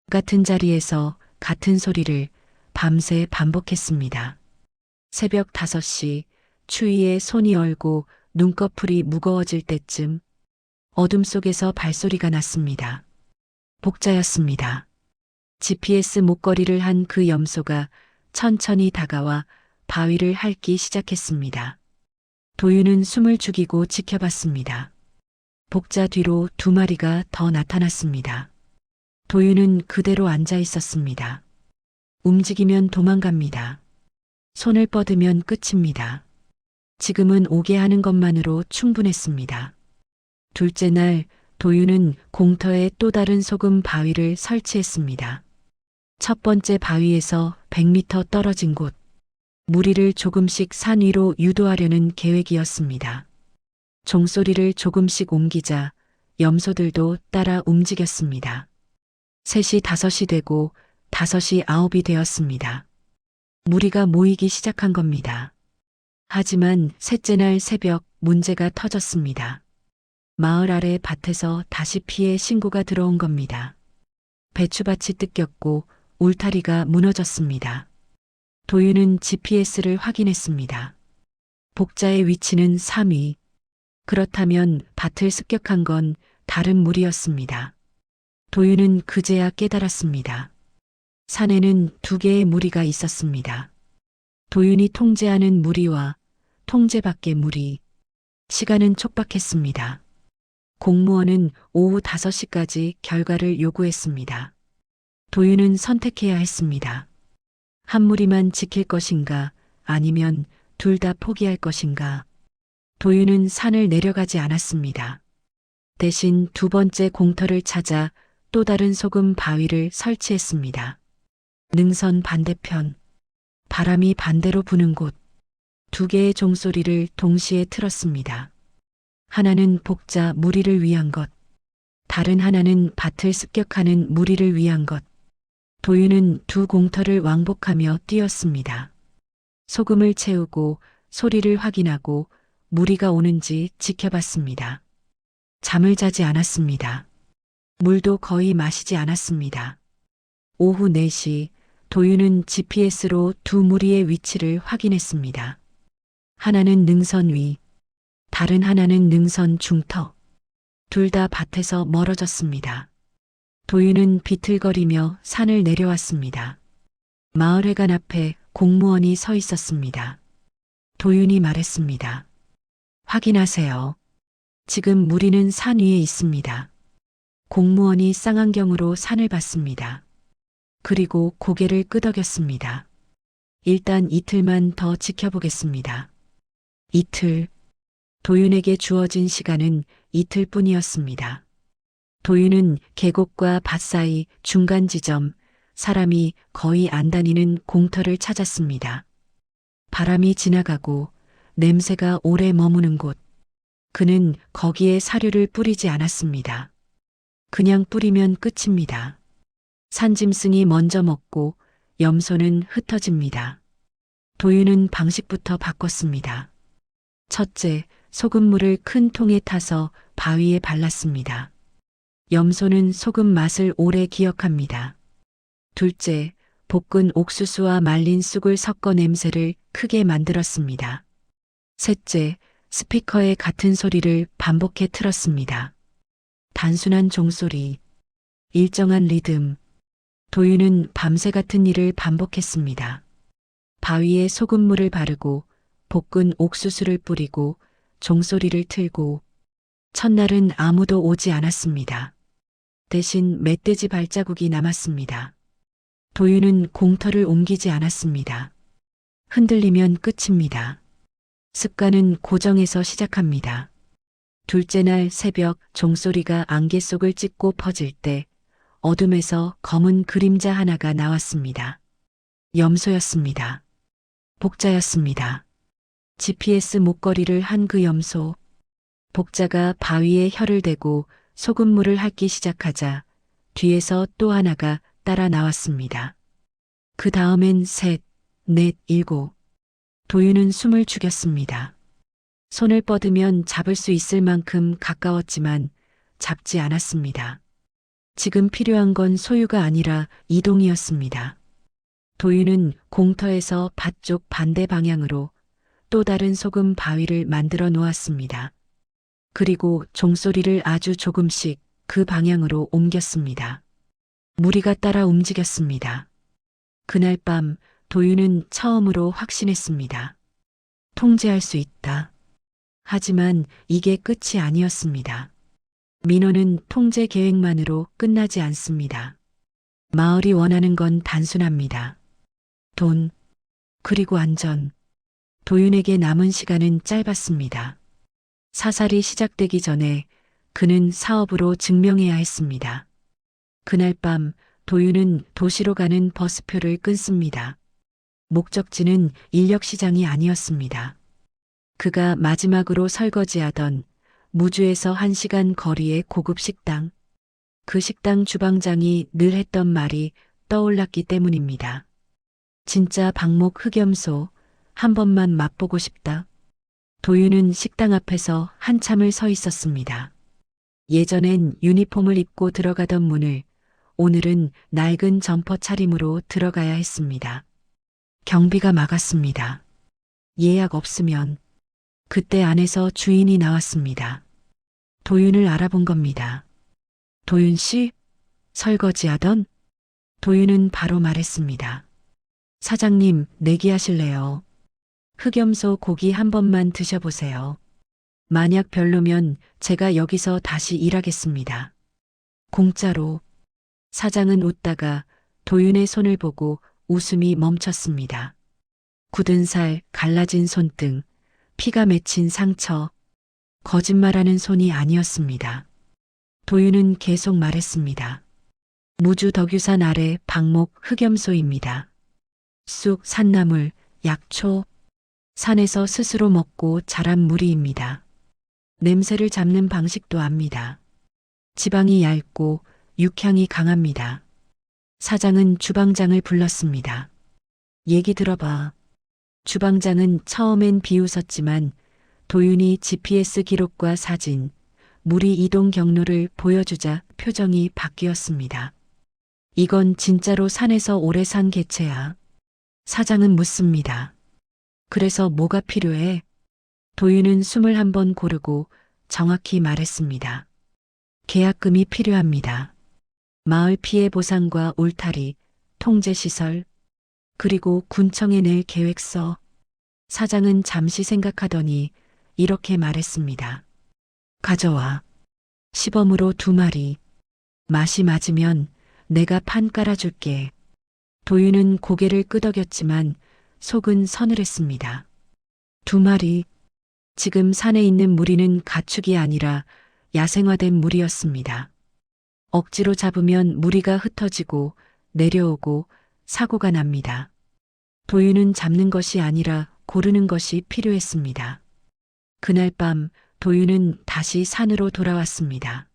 같은 자리에서 같은 소리를 밤새 반복했습니다. 새벽 5시, 추위에 손이 얼고 눈꺼풀이 무거워질 때쯤 어둠 속에서 발소리가 났습니다. 복자였습니다. GPS 목걸이를 한 그 염소가 천천히 다가와 바위를 핥기 시작했습니다. 도윤은 숨을 죽이고 지켜봤습니다. 복자 뒤로 2마리가 더 나타났습니다. 도윤은 그대로 앉아 있었습니다. 움직이면 도망갑니다. 손을 뻗으면 끝입니다. 지금은 오게 하는 것만으로 충분했습니다. 둘째 날 도윤은 공터에 또 다른 소금 바위를 설치했습니다. 첫 번째 바위에서 100m 떨어진 곳. 무리를 조금씩 산 위로 유도하려는 계획이었습니다. 종소리를 조금씩 옮기자 염소들도 따라 움직였습니다. 3시 5시 되고 5시 9이 되었습니다. 무리가 모이기 시작한 겁니다. 하지만 셋째 날 새벽 문제가 터졌습니다. 마을 아래 밭에서 다시 피해 신고가 들어온 겁니다. 배추밭이 뜯겼고 울타리가 무너졌습니다. 도윤은 GPS를 확인했습니다. 복자의 위치는 3위. 그렇다면 밭을 습격한 건 다른 무리였습니다. 도윤은 그제야 깨달았습니다. 산에는 2개의 무리가 있었습니다. 도윤이 통제하는 무리와 통제 밖의 무리. 시간은 촉박했습니다. 공무원은 오후 5시까지 결과를 요구했습니다. 도윤은 선택해야 했습니다. 한 무리만 지킬 것인가, 아니면 둘 다 포기할 것인가. 도윤은 산을 내려가지 않았습니다. 대신 두 번째 공터를 찾아 또 다른 소금 바위를 설치했습니다. 능선 반대편, 바람이 반대로 부는 곳, 두 개의 종소리를 동시에 틀었습니다. 하나는 복자 무리를 위한 것, 다른 하나는 밭을 습격하는 무리를 위한 것. 도윤은 두 공터를 왕복하며 뛰었습니다. 소금을 채우고 소리를 확인하고 무리가 오는지 지켜봤습니다. 잠을 자지 않았습니다. 물도 거의 마시지 않았습니다. 오후 4시 도윤은 GPS로 두 무리의 위치를 확인했습니다. 하나는 능선 위, 다른 하나는 능선 중터. 둘 다 밭에서 멀어졌습니다. 도윤은 비틀거리며 산을 내려왔습니다. 마을회관 앞에 공무원이 서 있었습니다. 도윤이 말했습니다. 확인하세요. 지금 무리는 산 위에 있습니다. 공무원이 쌍안경으로 산을 봤습니다. 그리고 고개를 끄덕였습니다. 일단 이틀만 더 지켜보겠습니다. 이틀. 도윤에게 주어진 시간은 이틀뿐이었습니다. 도윤은 계곡과 밭 사이 중간 지점, 사람이 거의 안 다니는 공터를 찾았습니다. 바람이 지나가고 냄새가 오래 머무는 곳. 그는 거기에 사료를 뿌리지 않았습니다. 그냥 뿌리면 끝입니다. 산짐승이 먼저 먹고 염소는 흩어집니다. 도윤은 방식부터 바꿨습니다. 첫째, 소금물을 큰 통에 타서 바위에 발랐습니다. 염소는 소금 맛을 오래 기억합니다. 둘째, 볶은 옥수수와 말린 쑥을 섞어 냄새를 크게 만들었습니다. 셋째, 스피커에 같은 소리를 반복해 틀었습니다. 단순한 종소리, 일정한 리듬. 도윤은 밤새 같은 일을 반복했습니다. 바위에 소금물을 바르고 볶은 옥수수를 뿌리고 종소리를 틀고. 첫날은 아무도 오지 않았습니다. 대신 멧돼지 발자국이 남았습니다. 도윤은 공터를 옮기지 않았습니다. 흔들리면 끝입니다. 습관은 고정에서 시작합니다. 둘째 날 새벽 종소리가 안개 속을 찢고 퍼질 때 어둠에서 검은 그림자 하나가 나왔습니다. 염소였습니다. 복자였습니다. GPS 목걸이를 한 그 염소. 복자가 바위에 혀를 대고 소금물을 핥기 시작하자 뒤에서 또 하나가 따라 나왔습니다. 그 다음엔 셋, 넷, 일곱. 도윤은 숨을 죽였습니다. 손을 뻗으면 잡을 수 있을 만큼 가까웠지만 잡지 않았습니다. 지금 필요한 건 소유가 아니라 이동이었습니다. 도윤은 공터에서 밭 쪽 반대 방향으로 또 다른 소금 바위를 만들어 놓았습니다. 그리고 종소리를 아주 조금씩 그 방향으로 옮겼습니다. 무리가 따라 움직였습니다. 그날 밤 도윤은 처음으로 확신했습니다. 통제할 수 있다. 하지만 이게 끝이 아니었습니다. 민원은 통제 계획만으로 끝나지 않습니다. 마을이 원하는 건 단순합니다. 돈, 그리고 안전. 도윤에게 남은 시간은 짧았습니다. 사살이 시작되기 전에 그는 사업으로 증명해야 했습니다. 그날 밤 도윤은 도시로 가는 버스표를 끊습니다. 목적지는 인력시장이 아니었습니다. 그가 마지막으로 설거지하던 무주에서 1시간 거리의 고급 식당. 그 식당 주방장이 늘 했던 말이 떠올랐기 때문입니다. 진짜 방목 흑염소 한 번만 맛보고 싶다. 도윤은 식당 앞에서 한참을 서 있었습니다. 예전엔 유니폼을 입고 들어가던 문을 오늘은 낡은 점퍼 차림으로 들어가야 했습니다. 경비가 막았습니다. 예약 없으면. 그때 안에서 주인이 나왔습니다. 도윤을 알아본 겁니다. 도윤 씨? 설거지하던? 도윤은 바로 말했습니다. 사장님, 내기하실래요? 흑염소 고기 한 번만 드셔보세요. 만약 별로면 제가 여기서 다시 일하겠습니다. 공짜로. 사장은 웃다가 도윤의 손을 보고 웃음이 멈췄습니다. 굳은 살, 갈라진 손등, 피가 맺힌 상처, 거짓말하는 손이 아니었습니다. 도윤은 계속 말했습니다. 무주 덕유산 아래 방목 흑염소입니다. 쑥, 산나물, 약초, 산에서 스스로 먹고 자란 무리입니다. 냄새를 잡는 방식도 압니다. 지방이 얇고 육향이 강합니다. 사장은 주방장을 불렀습니다. 얘기 들어봐. 주방장은 처음엔 비웃었지만 도윤이 GPS 기록과 사진, 무리 이동 경로를 보여주자 표정이 바뀌었습니다. 이건 진짜로 산에서 오래 산 개체야. 사장은 묻습니다. 그래서 뭐가 필요해? 도윤은 숨을 한번 고르고 정확히 말했습니다. 계약금이 필요합니다. 마을 피해 보상과 울타리, 통제시설, 그리고 군청에 낼 계획서. 사장은 잠시 생각하더니 이렇게 말했습니다. 가져와. 시범으로 2마리. 맛이 맞으면 내가 판 깔아줄게. 도윤은 고개를 끄덕였지만 속은 서늘했습니다. 2마리. 지금 산에 있는 무리는 가축이 아니라 야생화된 무리였습니다. 억지로 잡으면 무리가 흩어지고 내려오고 사고가 납니다. 도윤은 잡는 것이 아니라 고르는 것이 필요했습니다. 그날 밤 도윤은 다시 산으로 돌아왔습니다.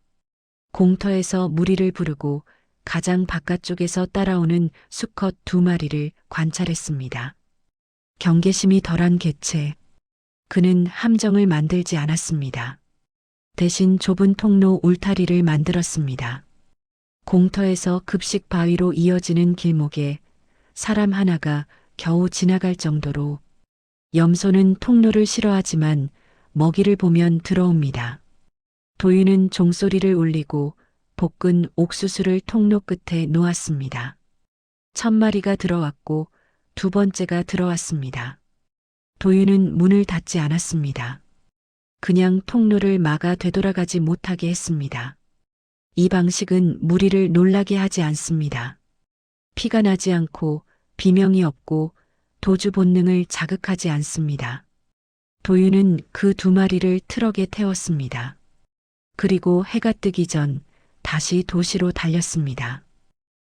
공터에서 무리를 부르고 가장 바깥쪽에서 따라오는 수컷 2마리를 관찰했습니다. 경계심이 덜한 개체. 그는 함정을 만들지 않았습니다. 대신 좁은 통로 울타리를 만들었습니다. 공터에서 급식 바위로 이어지는 길목에 사람 하나가 겨우 지나갈 정도로. 염소는 통로를 싫어하지만 먹이를 보면 들어옵니다. 도윤은 종소리를 울리고 볶은 옥수수를 통로 끝에 놓았습니다. 1000마리가 들어왔고 2번째가 들어왔습니다. 도윤은 문을 닫지 않았습니다. 그냥 통로를 막아 되돌아가지 못하게 했습니다. 이 방식은 무리를 놀라게 하지 않습니다. 피가 나지 않고 비명이 없고 도주 본능을 자극하지 않습니다. 도윤은 그 2마리를 트럭에 태웠습니다. 그리고 해가 뜨기 전 다시 도시로 달렸습니다.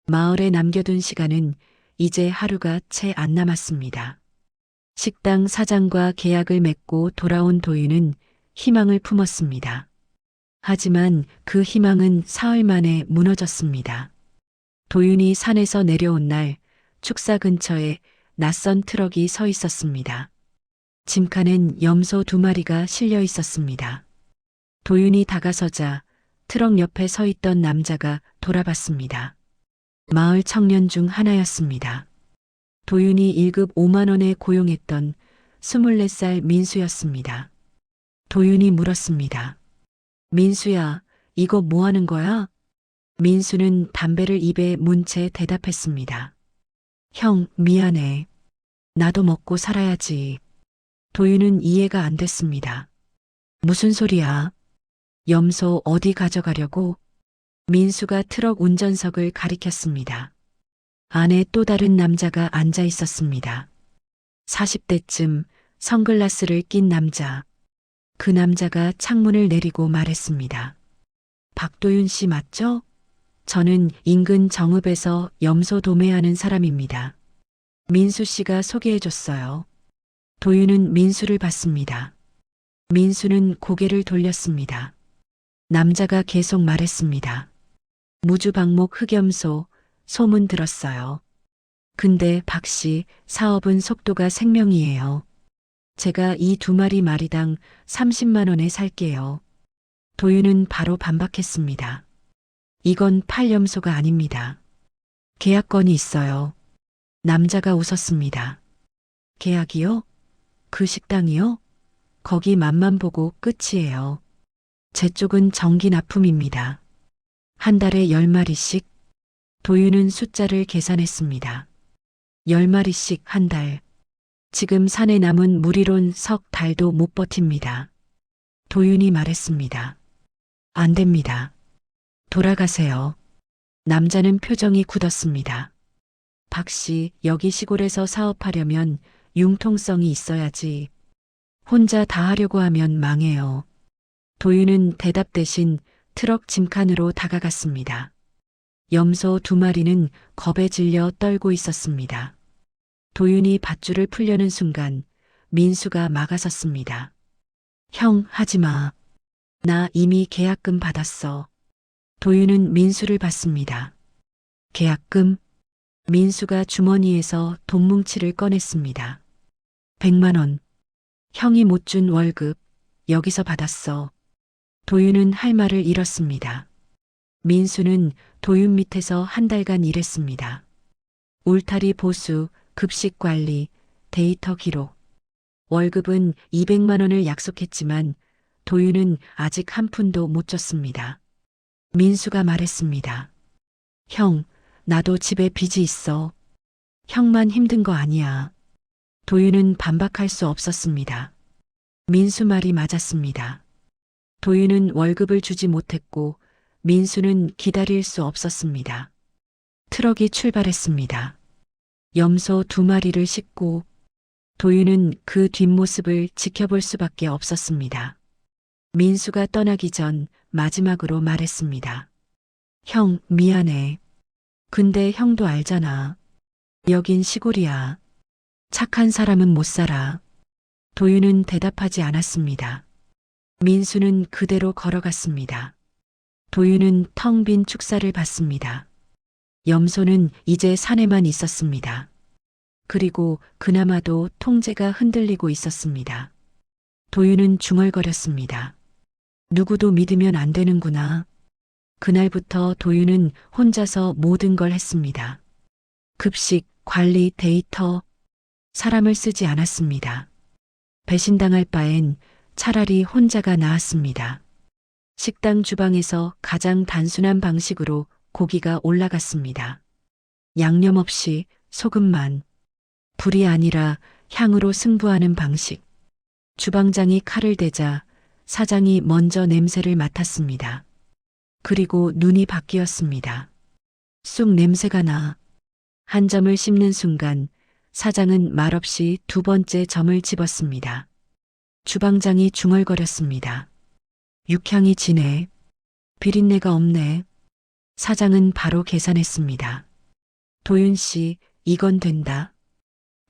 마을에 남겨둔 시간은 이제 하루가 채 안 남았습니다. 식당 사장과 계약을 맺고 돌아온 도윤은 희망을 품었습니다. 하지만 그 희망은 사흘 만에 무너졌습니다. 도윤이 산에서 내려온 날 축사 근처에 낯선 트럭이 서 있었습니다. 짐칸엔 염소 2마리가 실려 있었습니다. 도윤이 다가서자 트럭 옆에 서 있던 남자가 돌아봤습니다. 마을 청년 중 하나였습니다. 도윤이 1급 5만 원에 고용했던 24살 민수였습니다. 도윤이 물었습니다. 민수야, 이거 뭐 하는 거야? 민수는 담배를 입에 문 채 대답했습니다. 형, 미안해. 나도 먹고 살아야지. 도윤은 이해가 안 됐습니다. 무슨 소리야? 염소 어디 가져가려고? 민수가 트럭 운전석을 가리켰습니다. 안에 또 다른 남자가 앉아 있었습니다. 40대쯤 선글라스를 낀 남자. 그 남자가 창문을 내리고 말했습니다. 박도윤 씨 맞죠? 저는 인근 정읍에서 염소 도매하는 사람입니다. 민수 씨가 소개해줬어요. 도윤은 민수를 봤습니다. 민수는 고개를 돌렸습니다. 남자가 계속 말했습니다. 무주 방목 흑염소 소문 들었어요. 근데 박 씨, 사업은 속도가 생명이에요. 제가 이 2마리 마리당 30만 원에 살게요. 도윤은 바로 반박했습니다. 이건 팔염소가 아닙니다. 계약건이 있어요. 남자가 웃었습니다. 계약이요? 그 식당이요? 거기 맛만 보고 끝이에요. 제 쪽은 정기 납품입니다. 한 달에 10마리씩. 도윤은 숫자를 계산했습니다. 10마리씩 한 달. 지금 산에 남은 무리론 석 달도 못 버팁니다. 도윤이 말했습니다. 안 됩니다. 돌아가세요. 남자는 표정이 굳었습니다. 박 씨, 여기 시골에서 사업하려면 융통성이 있어야지. 혼자 다 하려고 하면 망해요. 도윤은 대답 대신 트럭 짐칸으로 다가갔습니다. 염소 2마리는 겁에 질려 떨고 있었습니다. 도윤이 밧줄을 풀려는 순간 민수가 막아섰습니다. 형, 하지 마. 나 이미 계약금 받았어. 도윤은 민수를 봤습니다. 계약금? 민수가 주머니에서 돈뭉치를 꺼냈습니다. 100만 원. 형이 못 준 월급, 여기서 받았어. 도윤은 할 말을 잃었습니다. 민수는 도윤 밑에서 한 달간 일했습니다. 울타리 보수, 급식 관리, 데이터 기록. 월급은 200만 원을 약속했지만 도윤은 아직 한 푼도 못 줬습니다. 민수가 말했습니다. 형, 나도 집에 빚이 있어. 형만 힘든 거 아니야. 도윤은 반박할 수 없었습니다. 민수 말이 맞았습니다. 도윤은 월급을 주지 못했고 민수는 기다릴 수 없었습니다. 트럭이 출발했습니다. 염소 2마리를 싣고 도윤은 그 뒷모습을 지켜볼 수밖에 없었습니다. 민수가 떠나기 전 마지막으로 말했습니다. 형, 미안해. 근데 형도 알잖아. 여긴 시골이야. 착한 사람은 못 살아. 도윤은 대답하지 않았습니다. 민수는 그대로 걸어갔습니다. 도윤은 텅 빈 축사를 봤습니다. 염소는 이제 산에만 있었습니다. 그리고 그나마도 통제가 흔들리고 있었습니다. 도윤은 중얼거렸습니다. 누구도 믿으면 안 되는구나. 그날부터 도윤은 혼자서 모든 걸 했습니다. 급식, 관리, 데이터, 사람을 쓰지 않았습니다. 배신당할 바엔 차라리 혼자가 나았습니다. 식당 주방에서 가장 단순한 방식으로 고기가 올라갔습니다. 양념 없이 소금만, 불이 아니라 향으로 승부하는 방식. 주방장이 칼을 대자 사장이 먼저 냄새를 맡았습니다. 그리고 눈이 바뀌었습니다. 쑥 냄새가 나. 한 점을 씹는 순간 사장은 말없이 2번째 점을 집었습니다. 주방장이 중얼거렸습니다. 육향이 진해. 비린내가 없네. 사장은 바로 계산했습니다. 도윤 씨, 이건 된다.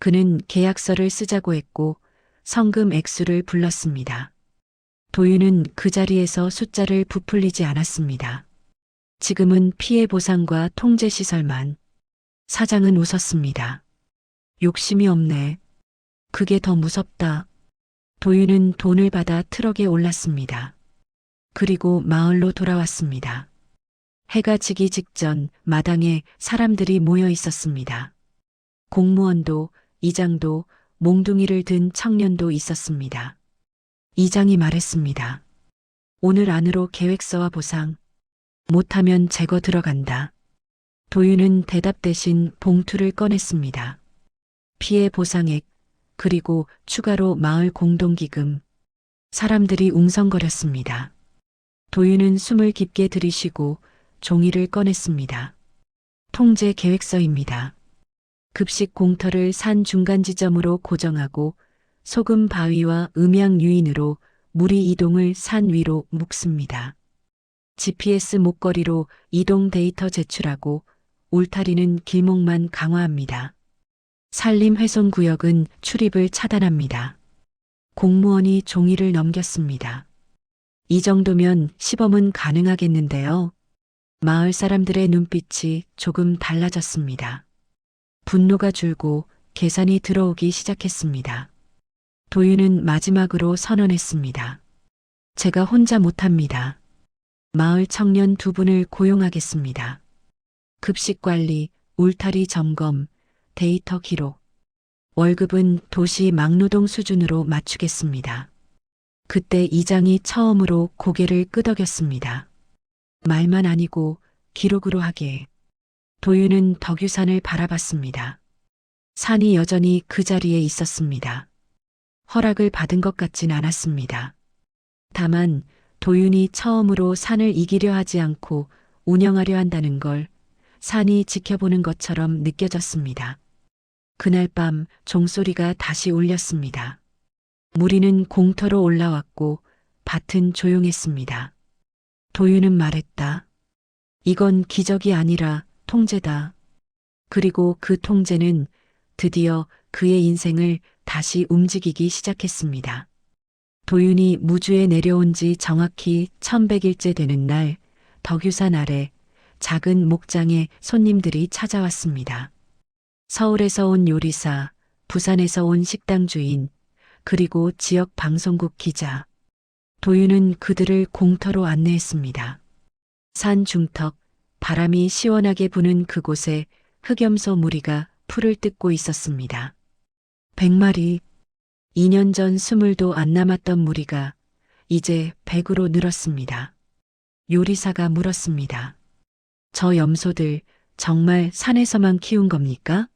그는 계약서를 쓰자고 했고 성금 액수를 불렀습니다. 도윤은 그 자리에서 숫자를 부풀리지 않았습니다. 지금은 피해 보상과 통제 시설만. 사장은 웃었습니다. 욕심이 없네. 그게 더 무섭다. 도윤은 돈을 받아 트럭에 올랐습니다. 그리고 마을로 돌아왔습니다. 해가 지기 직전 마당에 사람들이 모여 있었습니다. 공무원도, 이장도, 몽둥이를 든 청년도 있었습니다. 이장이 말했습니다. 오늘 안으로 계획서와 보상, 못하면 재거 들어간다. 도윤은 대답 대신 봉투를 꺼냈습니다. 피해 보상액, 그리고 추가로 마을 공동기금. 사람들이 웅성거렸습니다. 도윤은 숨을 깊게 들이쉬고 종이를 꺼냈습니다. 통제 계획서입니다. 급식 공터를 산 중간 지점으로 고정하고 소금 바위와 음향 유인으로 무리 이동을 산 위로 묶습니다. GPS 목걸이로 이동 데이터 제출하고 울타리는 길목만 강화합니다. 산림 훼손 구역은 출입을 차단합니다. 공무원이 종이를 넘겼습니다. 이 정도면 시범은 가능하겠는데요. 마을 사람들의 눈빛이 조금 달라졌습니다. 분노가 줄고 계산이 들어오기 시작했습니다. 도윤은 마지막으로 선언했습니다. 제가 혼자 못합니다. 마을 청년 2분을 고용하겠습니다. 급식 관리, 울타리 점검, 데이터 기록. 월급은 도시 막노동 수준으로 맞추겠습니다. 그때 이장이 처음으로 고개를 끄덕였습니다. 말만 아니고 기록으로 하게. 도윤은 덕유산을 바라봤습니다. 산이 여전히 그 자리에 있었습니다. 허락을 받은 것 같진 않았습니다. 다만 도윤이 처음으로 산을 이기려 하지 않고 운영하려 한다는 걸 산이 지켜보는 것처럼 느껴졌습니다. 그날 밤 종소리가 다시 울렸습니다. 무리는 공터로 올라왔고 밭은 조용했습니다. 도윤은 말했다. 이건 기적이 아니라 통제다. 그리고 그 통제는 드디어 그의 인생을 다시 움직이기 시작했습니다. 도윤이 무주에 내려온 지 정확히 1100일째 되는 날, 덕유산 아래 작은 목장에 손님들이 찾아왔습니다. 서울에서 온 요리사, 부산에서 온 식당 주인, 그리고 지역 방송국 기자. 도윤은 그들을 공터로 안내했습니다. 산 중턱, 바람이 시원하게 부는 그곳에 흑염소 무리가 풀을 뜯고 있었습니다. 100마리, 2년 전 20도 안 남았던 무리가 이제 100으로 늘었습니다. 요리사가 물었습니다. 저 염소들 정말 산에서만 키운 겁니까?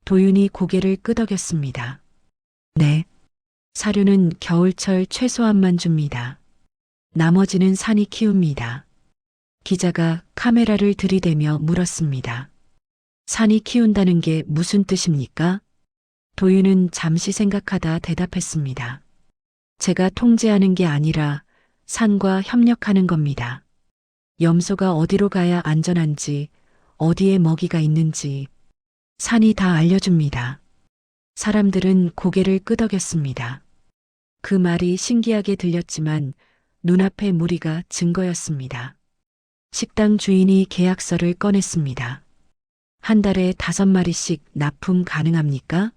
도윤이 고개를 끄덕였습니다. 네. 사료는 겨울철 최소한만 줍니다. 나머지는 산이 키웁니다. 기자가 카메라를 들이대며 물었습니다. 산이 키운다는 게 무슨 뜻입니까? 도윤은 잠시 생각하다 대답했습니다. 제가 통제하는 게 아니라 산과 협력하는 겁니다. 염소가 어디로 가야 안전한지, 어디에 먹이가 있는지 산이 다 알려줍니다. 사람들은 고개를 끄덕였습니다. 그 말이 신기하게 들렸지만 눈앞의 무리가 증거였습니다. 식당 주인이 계약서를 꺼냈습니다. 한 달에 5마리씩 납품 가능합니까?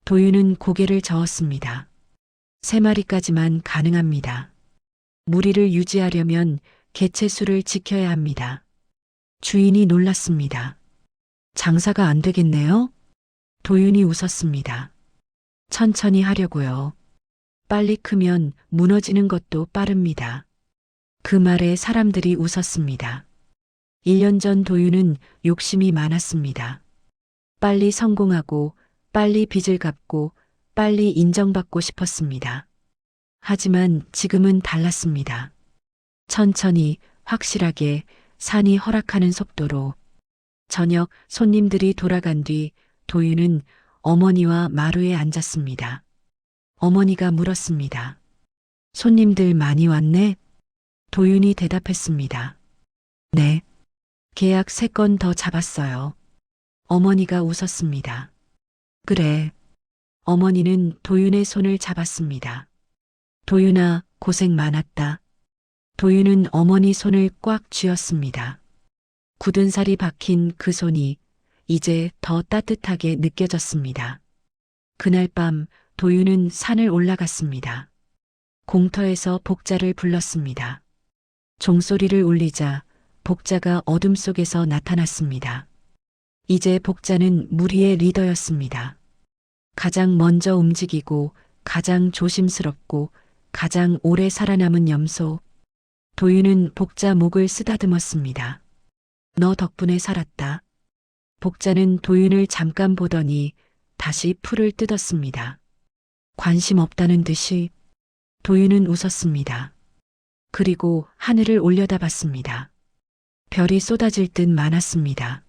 도윤은 고개를 저었습니다. 3마리까지만 가능합니다. 무리를 유지하려면 개체수를 지켜야 합니다. 주인이 놀랐습니다. 장사가 안 되겠네요? 도윤이 웃었습니다. 천천히 하려고요. 빨리 크면 무너지는 것도 빠릅니다. 그 말에 사람들이 웃었습니다. 1년 전 도윤은 욕심이 많았습니다. 빨리 성공하고 빨리 빚을 갚고 빨리 인정받고 싶었습니다. 하지만 지금은 달랐습니다. 천천히 확실하게 산이 허락하는 속도로. 저녁 손님들이 돌아간 뒤 도윤은 어머니와 마루에 앉았습니다. 어머니가 물었습니다. 손님들 많이 왔네? 도윤이 대답했습니다. 네. 계약 3건 더 잡았어요. 어머니가 웃었습니다. 그래. 어머니는 도윤의 손을 잡았습니다. 도윤아, 고생 많았다. 도윤은 어머니 손을 꽉 쥐었습니다. 굳은 살이 박힌 그 손이 이제 더 따뜻하게 느껴졌습니다. 그날 밤 도윤은 산을 올라갔습니다. 공터에서 복자를 불렀습니다. 종소리를 울리자 복자가 어둠 속에서 나타났습니다. 이제 복자는 무리의 리더였습니다. 가장 먼저 움직이고 가장 조심스럽고 가장 오래 살아남은 염소. 도윤은 복자 목을 쓰다듬었습니다. 너 덕분에 살았다. 복자는 도윤을 잠깐 보더니 다시 풀을 뜯었습니다. 관심 없다는 듯이. 도윤은 웃었습니다. 그리고 하늘을 올려다봤습니다. 별이 쏟아질 듯 많았습니다.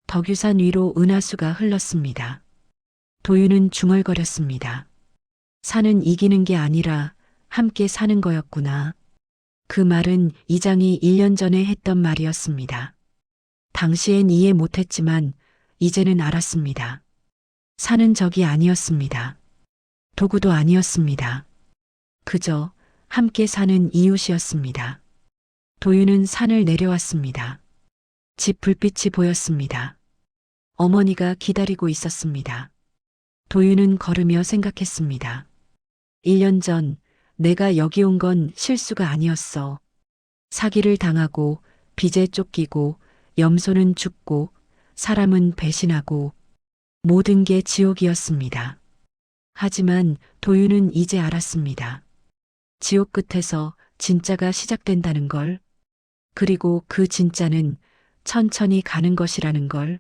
덕유산 위로 은하수가 흘렀습니다. 도윤은 중얼거렸습니다. 산은 이기는 게 아니라 함께 사는 거였구나. 그 말은 이장이 1년 전에 했던 말이었습니다. 당시엔 이해 못했지만 이제는 알았습니다. 산은 적이 아니었습니다. 도구도 아니었습니다. 그저 함께 사는 이웃이었습니다. 도윤은 산을 내려왔습니다. 집 불빛이 보였습니다. 어머니가 기다리고 있었습니다. 도윤은 걸으며 생각했습니다. 1년 전 내가 여기 온 건 실수가 아니었어. 사기를 당하고 빚에 쫓기고 염소는 죽고 사람은 배신하고 모든 게 지옥이었습니다. 하지만 도윤은 이제 알았습니다. 지옥 끝에서 진짜가 시작된다는 걸. 그리고 그 진짜는 천천히 가는 것이라는 걸.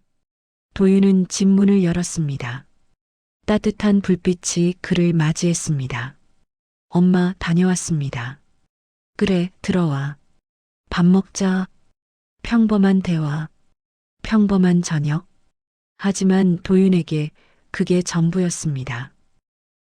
도윤은 집 문을 열었습니다. 따뜻한 불빛이 그를 맞이했습니다. 엄마, 다녀왔습니다. 그래, 들어와. 밥 먹자. 평범한 대화, 평범한 저녁. 하지만 도윤에게 그게 전부였습니다.